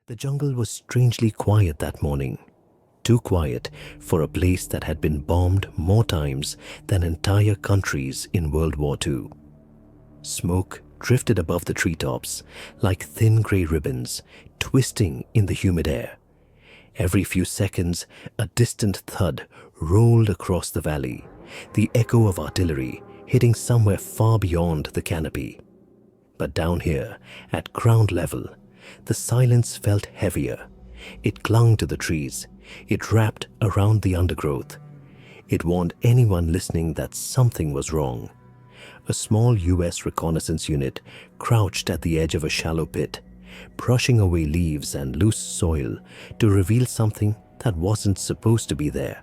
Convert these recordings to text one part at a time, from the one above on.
The jungle was strangely quiet that morning. Too quiet for a place that had been bombed more times than entire countries in World War II. Smoke drifted above the treetops like thin grey ribbons, twisting in the humid air. Every few seconds, a distant thud rolled across the valley, the echo of artillery hitting somewhere far beyond the canopy. But down here, at ground level, the silence felt heavier. It clung to the trees. It wrapped around the undergrowth. It warned anyone listening that something was wrong. A small US reconnaissance unit crouched at the edge of a shallow pit, brushing away leaves and loose soil to reveal something that wasn't supposed to be there.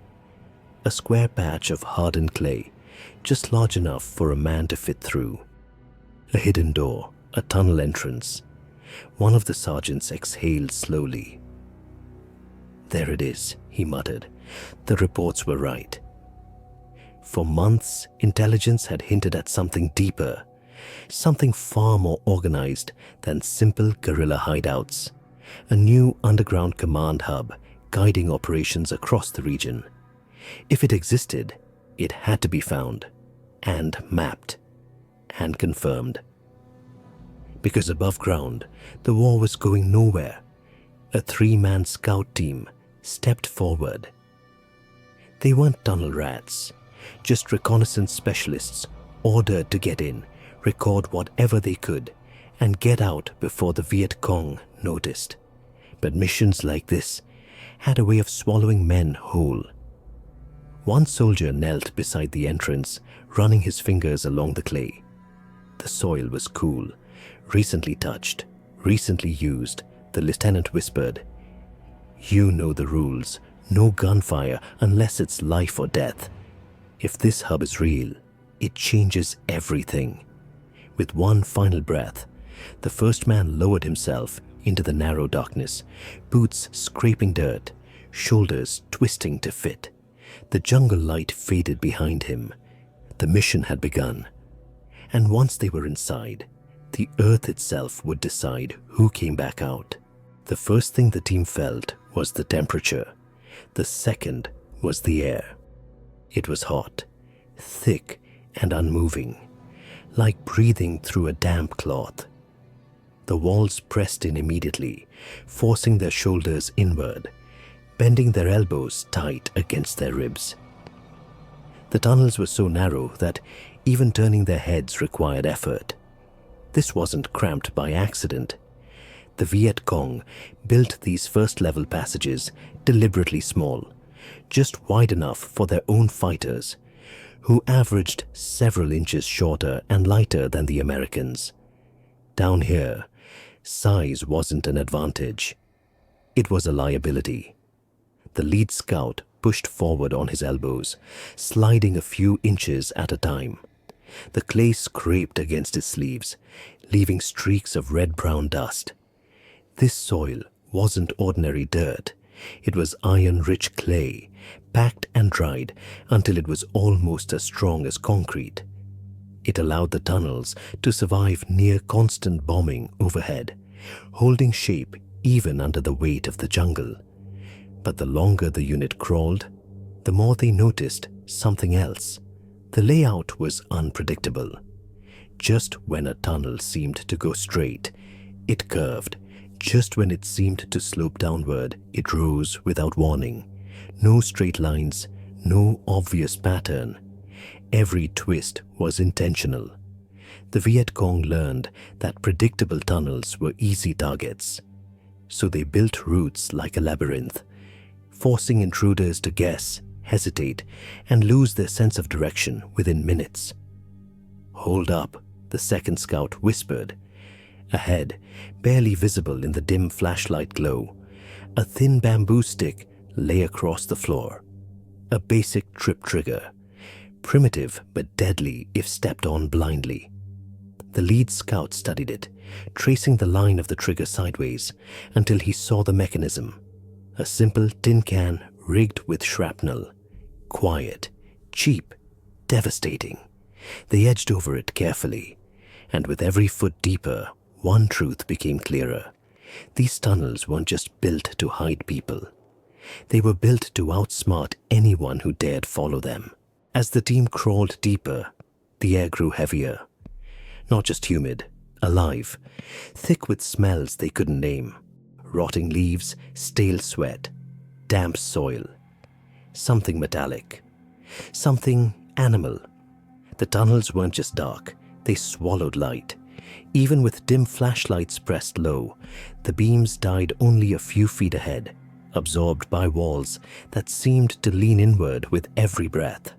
A square patch of hardened clay, just large enough for a man to fit through. A hidden door, a tunnel entrance. One of the sergeants exhaled slowly. "There it is," he muttered. The reports were right. For months, intelligence had hinted at something deeper, something far more organized than simple guerrilla hideouts. A new underground command hub guiding operations across the region. If it existed, it had to be found, and mapped, and confirmed. Because above ground, the war was going nowhere. A 3-man scout team stepped forward. They weren't tunnel rats, just reconnaissance specialists ordered to get in, record whatever they could, and get out before the Viet Cong noticed. But missions like this had a way of swallowing men whole. One soldier knelt beside the entrance, running his fingers along the clay. The soil was cool, recently touched, recently used, the lieutenant whispered. "You know the rules. No gunfire unless it's life or death. If this hub is real, it changes everything." With one final breath, the first man lowered himself into the narrow darkness, boots scraping dirt, shoulders twisting to fit. The jungle light faded behind him. The mission had begun. And once they were inside, the earth itself would decide who came back out. The first thing the team felt was the temperature. The second was the air. It was hot, thick and unmoving, like breathing through a damp cloth. The walls pressed in immediately, forcing their shoulders inward, bending their elbows tight against their ribs. The tunnels were so narrow that even turning their heads required effort. This wasn't cramped by accident. The Viet Cong built these first-level passages deliberately small, just wide enough for their own fighters, who averaged several inches shorter and lighter than the Americans. Down here, size wasn't an advantage. It was a liability. The lead scout pushed forward on his elbows, sliding a few inches at a time. The clay scraped against his sleeves, leaving streaks of red-brown dust. This soil wasn't ordinary dirt. It was iron-rich clay, packed and dried until it was almost as strong as concrete. It allowed the tunnels to survive near constant bombing overhead, holding shape even under the weight of the jungle. But the longer the unit crawled, the more they noticed something else. The layout was unpredictable. Just when a tunnel seemed to go straight, it curved. Just when it seemed to slope downward, it rose without warning. No straight lines, no obvious pattern. Every twist was intentional. The Viet Cong learned that predictable tunnels were easy targets. So they built routes like a labyrinth, forcing intruders to guess, hesitate, and lose their sense of direction within minutes. "Hold up," the second scout whispered. Ahead, barely visible in the dim flashlight glow, a thin bamboo stick lay across the floor. A basic trip trigger, primitive but deadly if stepped on blindly. The lead scout studied it, tracing the line of the trigger sideways until he saw the mechanism. A simple tin can rigged with shrapnel. Quiet, cheap, devastating. They edged over it carefully, and with every foot deeper, one truth became clearer. These tunnels weren't just built to hide people. They were built to outsmart anyone who dared follow them. As the team crawled deeper, the air grew heavier. Not just humid, alive, thick with smells they couldn't name. Rotting leaves, stale sweat, damp soil. Something metallic. Something animal. The tunnels weren't just dark, they swallowed light. Even with dim flashlights pressed low, the beams died only a few feet ahead, absorbed by walls that seemed to lean inward with every breath.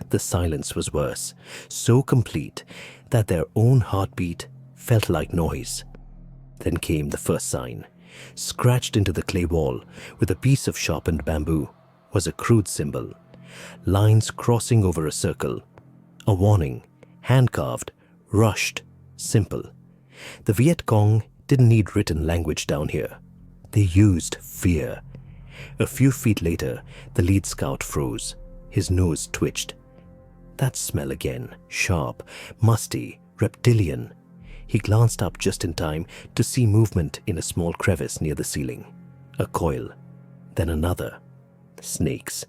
The silence was worse, so complete that their own heartbeat felt like noise. Then came the first sign. Scratched into the clay wall with a piece of sharpened bamboo was a crude symbol. Lines crossing over a circle. A warning, hand-carved, rushed, simple. The Viet Cong didn't need written language down here. They used fear. A few feet later, the lead scout froze. His nose twitched. That smell again, sharp, musty, reptilian. He glanced up just in time to see movement in a small crevice near the ceiling. A coil, then another. Snakes.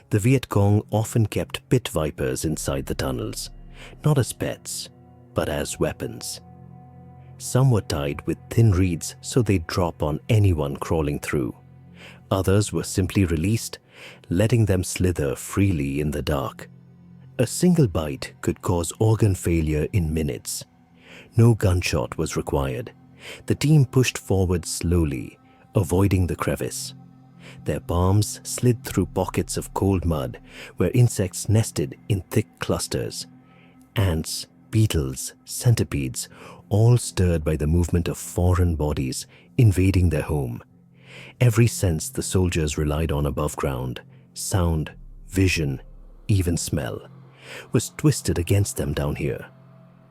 The Viet Cong often kept pit vipers inside the tunnels, not as pets, but as weapons. Some were tied with thin reeds so they'd drop on anyone crawling through. Others were simply released, letting them slither freely in the dark. A single bite could cause organ failure in minutes. No gunshot was required. The team pushed forward slowly, avoiding the crevice. Their palms slid through pockets of cold mud where insects nested in thick clusters. Ants, beetles, centipedes, all stirred by the movement of foreign bodies invading their home. Every sense the soldiers relied on above ground, sound, vision, even smell, was twisted against them down here.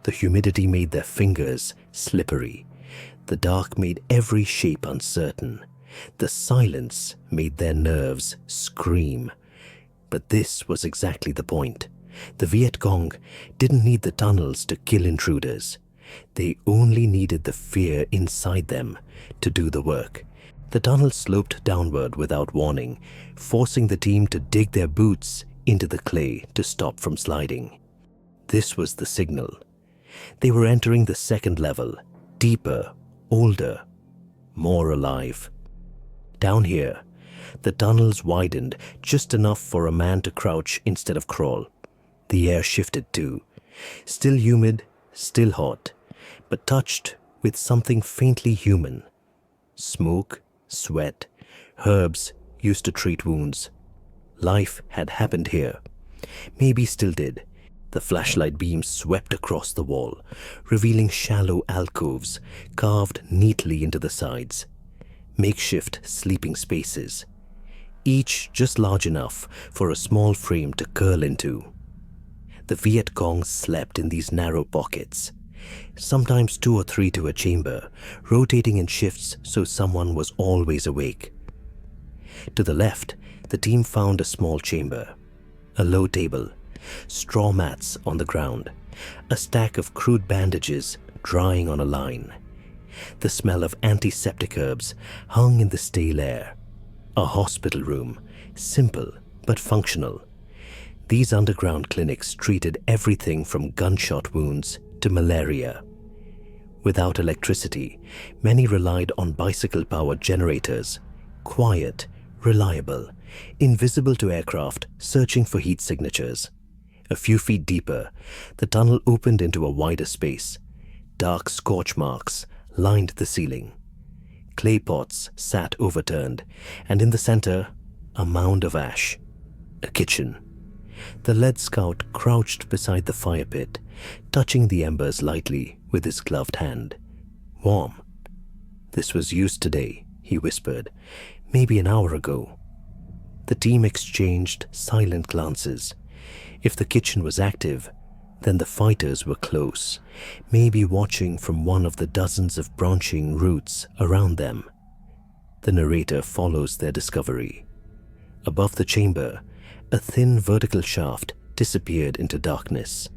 The humidity made their fingers slippery. The dark made every shape uncertain. The silence made their nerves scream. But this was exactly the point. The Viet Cong didn't need the tunnels to kill intruders. They only needed the fear inside them to do the work. The tunnel sloped downward without warning, forcing the team to dig their boots into the clay to stop from sliding. This was the signal. They were entering the second level, deeper, older, more alive. Down here, the tunnels widened just enough for a man to crouch instead of crawl. The air shifted too, still humid, still hot, but touched with something faintly human. Smoke, sweat, herbs used to treat wounds. Life had happened here. Maybe still did. The flashlight beam swept across the wall, revealing shallow alcoves carved neatly into the sides. Makeshift sleeping spaces, each just large enough for a small frame to curl into. The Viet Cong slept in these narrow pockets, sometimes 2 or 3 to a chamber, rotating in shifts so someone was always awake. To the left, the team found a small chamber, a low table, straw mats on the ground, a stack of crude bandages drying on a line. The smell of antiseptic herbs hung in the stale air. A hospital room, simple but functional. These underground clinics treated everything from gunshot wounds to malaria. Without electricity, many relied on bicycle-powered generators, quiet, reliable, invisible to aircraft searching for heat signatures. A few feet deeper, the tunnel opened into a wider space. Dark scorch marks lined the ceiling. Clay pots sat overturned, and in the center, a mound of ash. A kitchen. The lead scout crouched beside the fire pit, touching the embers lightly with his gloved hand. Warm. This was used today, he whispered, maybe an hour ago. The team exchanged silent glances. If the kitchen was active, then the fighters were close, maybe watching from one of the dozens of branching roots around them. The narrator follows their discovery. Above the chamber, a thin vertical shaft disappeared into darkness.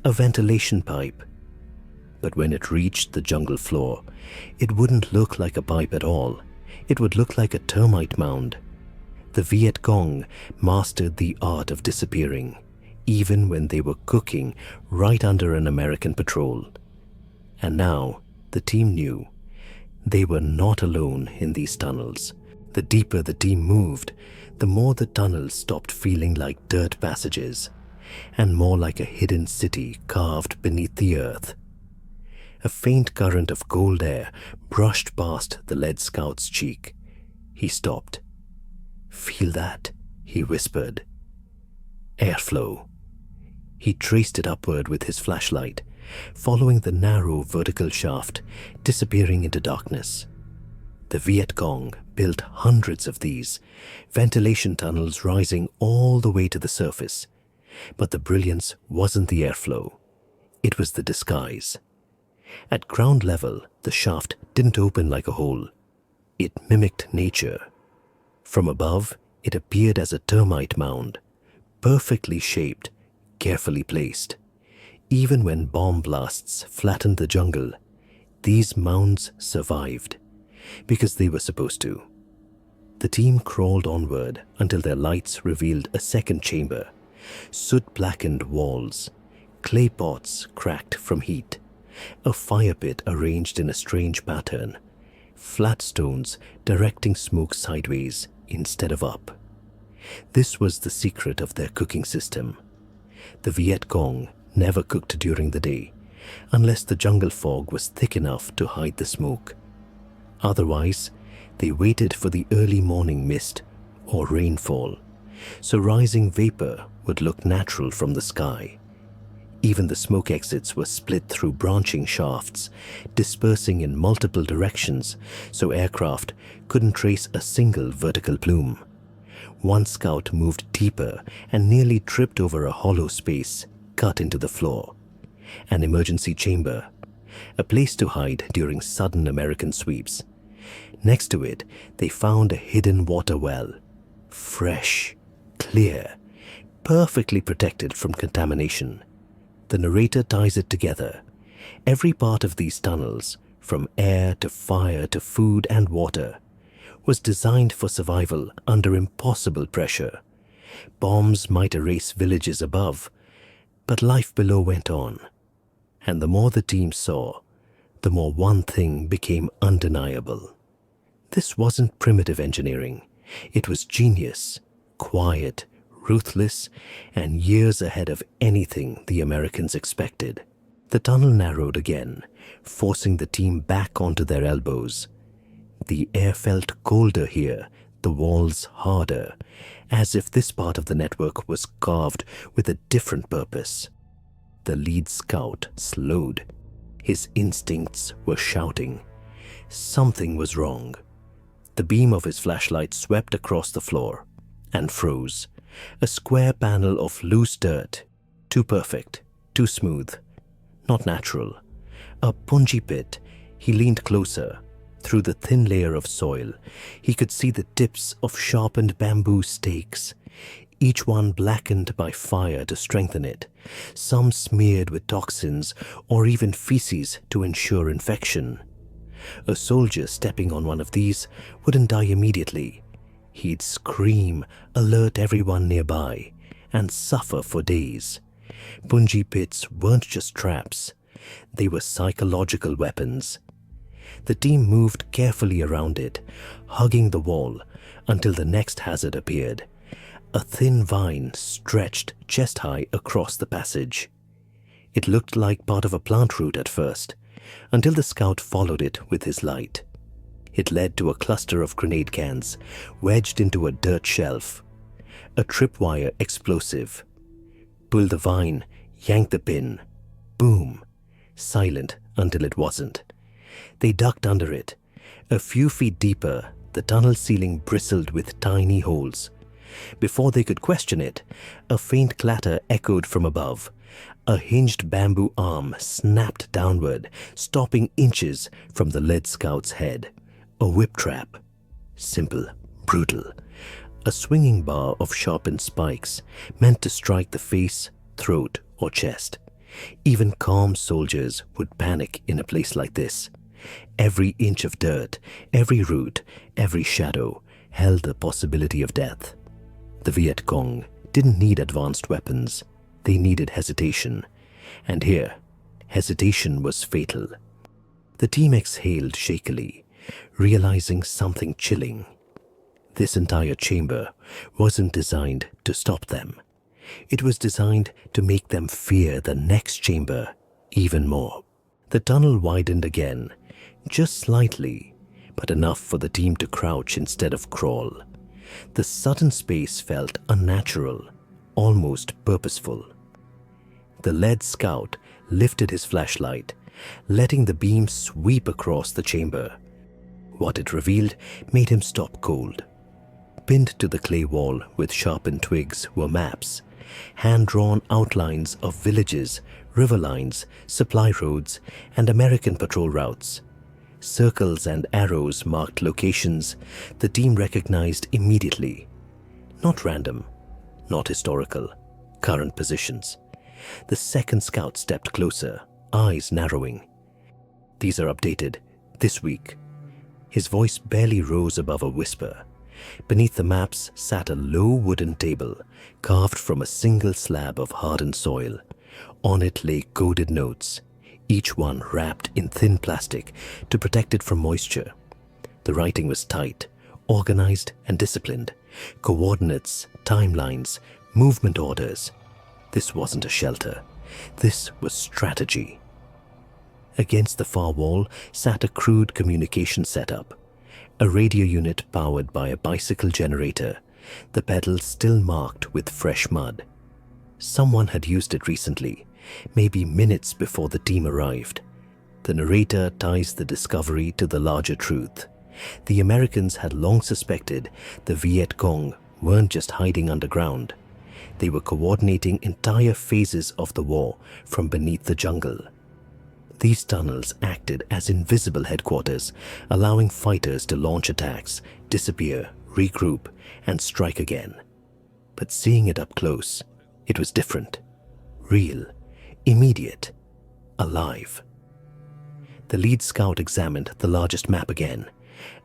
A ventilation pipe. But when it reached the jungle floor, it wouldn't look like a pipe at all. It would look like a termite mound. The Viet Cong mastered the art of disappearing, even when they were cooking right under an American patrol. And now the team knew they were not alone in these tunnels. The deeper the team moved, the more the tunnels stopped feeling like dirt passages, and more like a hidden city carved beneath the earth. A faint current of cold air brushed past the lead scout's cheek. He stopped. "Feel that?" he whispered. Airflow. He traced it upward with his flashlight, following the narrow vertical shaft, disappearing into darkness. The Viet Cong built hundreds of these, ventilation tunnels rising all the way to the surface. But the brilliance wasn't the airflow. It was the disguise. At ground level, the shaft didn't open like a hole. It mimicked nature. From above, it appeared as a termite mound, perfectly shaped, carefully placed. Even when bomb blasts flattened the jungle, these mounds survived, because they were supposed to. The team crawled onward until their lights revealed a second chamber, soot-blackened walls, clay pots cracked from heat, a fire pit arranged in a strange pattern, flat stones directing smoke sideways instead of up. This was the secret of their cooking system. The Viet Cong never cooked during the day, unless the jungle fog was thick enough to hide the smoke. Otherwise, they waited for the early morning mist or rainfall, so rising vapor would look natural from the sky. Even the smoke exits were split through branching shafts, dispersing in multiple directions so aircraft couldn't trace a single vertical plume. One scout moved deeper and nearly tripped over a hollow space cut into the floor. An emergency chamber, a place to hide during sudden American sweeps. Next to it, they found a hidden water well, fresh, clear, perfectly protected from contamination. The narrator ties it together. Every part of these tunnels, from air to fire to food and water, was designed for survival under impossible pressure. Bombs might erase villages above, but life below went on. And the more the team saw, the more one thing became undeniable. This wasn't primitive engineering. It was genius, quiet, ruthless, and years ahead of anything the Americans expected. The tunnel narrowed again, forcing the team back onto their elbows. The air felt colder here, the walls harder, as if this part of the network was carved with a different purpose. The lead scout slowed. His instincts were shouting. Something was wrong. The beam of his flashlight swept across the floor and froze. A square panel of loose dirt, too perfect, too smooth, not natural. A punji pit. He leaned closer. Through the thin layer of soil, he could see the tips of sharpened bamboo stakes, each one blackened by fire to strengthen it, some smeared with toxins or even feces to ensure infection. A soldier stepping on one of these wouldn't die immediately. He'd scream, alert everyone nearby, and suffer for days. Punji pits weren't just traps. They were psychological weapons. The team moved carefully around it, hugging the wall until the next hazard appeared. A thin vine stretched chest-high across the passage. It looked like part of a plant root at first, until the scout followed it with his light. It led to a cluster of grenade cans, wedged into a dirt shelf. A tripwire explosive. Pull the vine, yank the pin. Boom. Silent until it wasn't. They ducked under it. A few feet deeper, the tunnel ceiling bristled with tiny holes. Before they could question it, a faint clatter echoed from above. A hinged bamboo arm snapped downward, stopping inches from the lead scout's head. A whip trap. Simple, brutal. A swinging bar of sharpened spikes meant to strike the face, throat, or chest. Even calm soldiers would panic in a place like this. Every inch of dirt, every root, every shadow held the possibility of death. The Viet Cong didn't need advanced weapons. They needed hesitation. And here, hesitation was fatal. The team exhaled shakily, realizing something chilling. This entire chamber wasn't designed to stop them. It was designed to make them fear the next chamber even more. The tunnel widened again, just slightly, but enough for the team to crouch instead of crawl. The sudden space felt unnatural, almost purposeful. The lead scout lifted his flashlight, letting the beam sweep across the chamber. What it revealed made him stop cold. Pinned to the clay wall with sharpened twigs were maps, hand-drawn outlines of villages, river lines, supply roads, and American patrol routes. Circles and arrows marked locations the team recognized immediately. Not random, not historical, current positions. The second scout stepped closer, eyes narrowing. These are updated this week. His voice barely rose above a whisper. Beneath the maps sat a low wooden table carved from a single slab of hardened soil. On it lay coded notes, each one wrapped in thin plastic to protect it from moisture. The writing was tight, organized and disciplined. Coordinates, timelines, movement orders. This wasn't a shelter. This was strategy. Against the far wall sat a crude communication setup. A radio unit powered by a bicycle generator, the pedals still marked with fresh mud. Someone had used it recently, maybe minutes before the team arrived. The narrator ties the discovery to the larger truth. The Americans had long suspected the Viet Cong weren't just hiding underground. They were coordinating entire phases of the war from beneath the jungle. These tunnels acted as invisible headquarters, allowing fighters to launch attacks, disappear, regroup, and strike again. But seeing it up close, it was different. Real, immediate, alive. The lead scout examined the largest map again.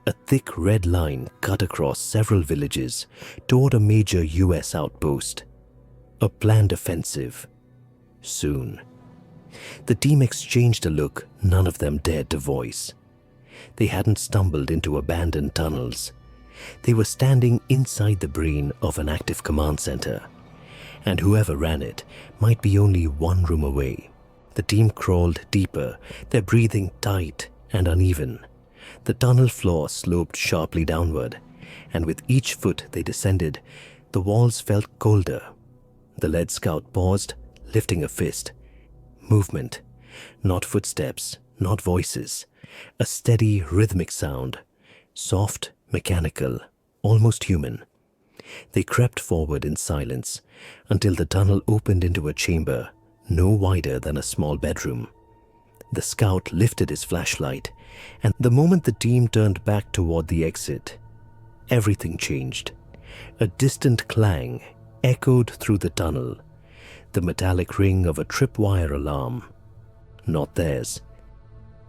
A thick red line cut across several villages toward a major US outpost. A planned offensive. Soon. The team exchanged a look none of them dared to voice. They hadn't stumbled into abandoned tunnels. They were standing inside the brain of an active command center, and whoever ran it might be only one room away. The team crawled deeper, their breathing tight and uneven. The tunnel floor sloped sharply downward, and with each foot they descended, the walls felt colder. The lead scout paused, lifting a fist. Movement, not footsteps, not voices. A steady, rhythmic sound. Soft, mechanical, almost human. They crept forward in silence until the tunnel opened into a chamber no wider than a small bedroom. The scout lifted his flashlight, and the moment the team turned back toward the exit, everything changed. A distant clang echoed through the tunnel, the metallic ring of a tripwire alarm. Not theirs.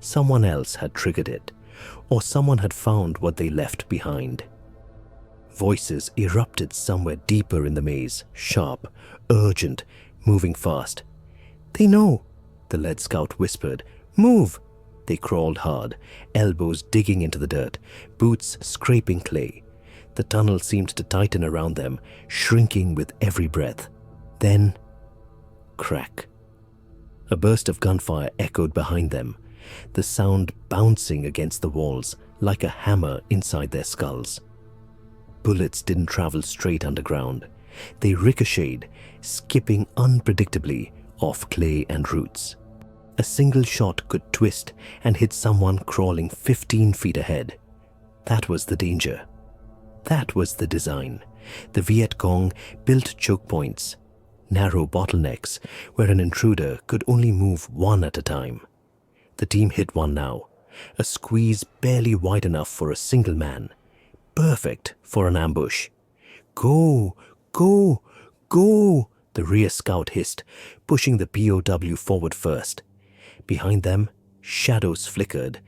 Someone else had triggered it, or someone had found what they left behind. Voices erupted somewhere deeper in the maze, sharp, urgent, moving fast. "They know," the lead scout whispered. "Move!" They crawled hard, elbows digging into the dirt, boots scraping clay. The tunnel seemed to tighten around them, shrinking with every breath. Then, crack. A burst of gunfire echoed behind them, the sound bouncing against the walls like a hammer inside their skulls. Bullets didn't travel straight underground. They ricocheted, skipping unpredictably off clay and roots. A single shot could twist and hit someone crawling 15 feet ahead. That was the danger. That was the design. The Viet Cong built choke points, narrow bottlenecks where an intruder could only move one at a time. The team hit one now, a squeeze barely wide enough for a single man, perfect for an ambush. "Go! Go! Go!" The rear scout hissed, pushing the POW forward first. Behind them, shadows flickered,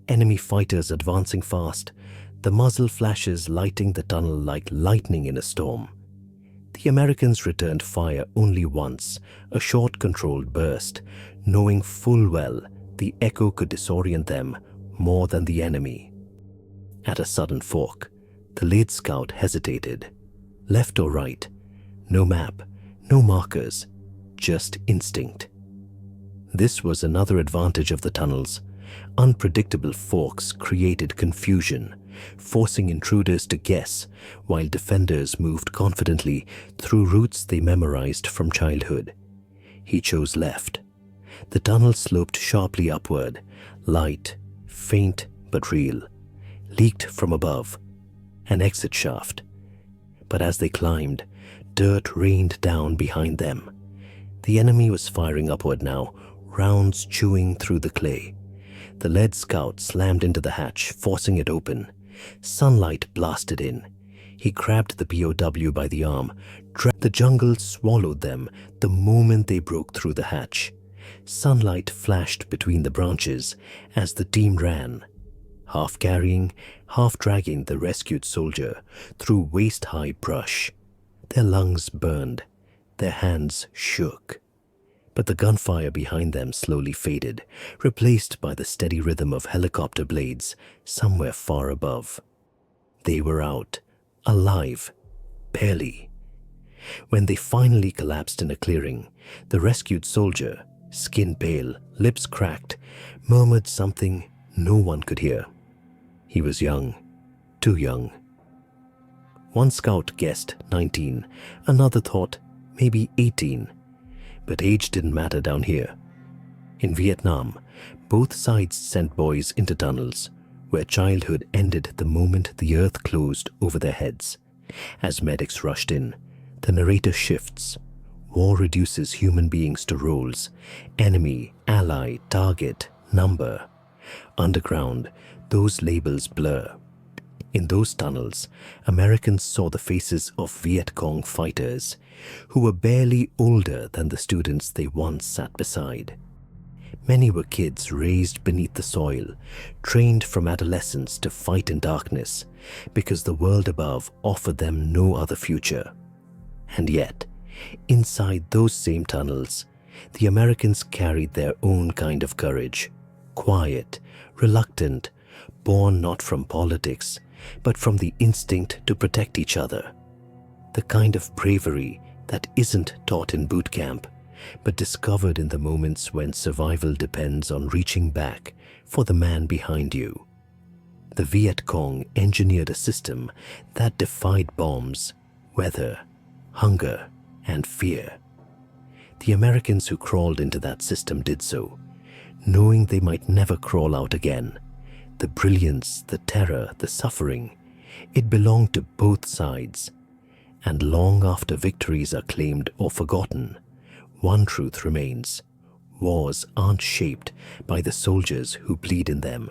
enemy fighters advancing fast, the muzzle flashes lighting the tunnel like lightning in a storm. The Americans returned fire only once, a short controlled burst, knowing full well the echo could disorient them more than the enemy. At a sudden fork, the lead scout hesitated. Left or right? No map, no markers, just instinct. This was another advantage of the tunnels. Unpredictable forks created confusion, forcing intruders to guess, while defenders moved confidently through routes they memorized from childhood. He chose left. The tunnel sloped sharply upward, light, faint but real, leaked from above, an exit shaft. But as they climbed, dirt rained down behind them. The enemy was firing upward now, rounds chewing through the clay. The lead scout slammed into the hatch, forcing it open. Sunlight blasted in. He grabbed the POW by the arm. The jungle swallowed them the moment they broke through the hatch. Sunlight flashed between the branches as the team ran, half carrying, half dragging the rescued soldier through waist-high brush. Their lungs burned, their hands shook. But the gunfire behind them slowly faded, replaced by the steady rhythm of helicopter blades somewhere far above. They were out, alive, barely. When they finally collapsed in a clearing, the rescued soldier, skin pale, lips cracked, murmured something no one could hear. He was young, too young. One scout guessed 19, another thought maybe 18. But age didn't matter down here. In Vietnam, both sides sent boys into tunnels, where childhood ended the moment the earth closed over their heads. As medics rushed in, the narrator shifts. War reduces human beings to roles: enemy, ally, target, number. Underground, those labels blur. In those tunnels, Americans saw the faces of Viet Cong fighters who were barely older than the students they once sat beside. Many were kids raised beneath the soil, trained from adolescence to fight in darkness because the world above offered them no other future. And yet, inside those same tunnels, the Americans carried their own kind of courage, quiet, reluctant, born not from politics, but from the instinct to protect each other. The kind of bravery that isn't taught in boot camp, but discovered in the moments when survival depends on reaching back for the man behind you. The Viet Cong engineered a system that defied bombs, weather, hunger, and fear. The Americans who crawled into that system did so, knowing they might never crawl out again. The brilliance, the terror, the suffering, it belonged to both sides. And long after victories are claimed or forgotten, one truth remains: wars aren't shaped by the soldiers who bleed in them,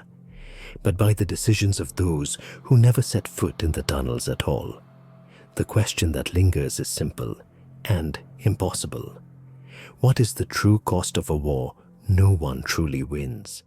but by the decisions of those who never set foot in the tunnels at all. The question that lingers is simple and impossible. What is the true cost of a war no one truly wins?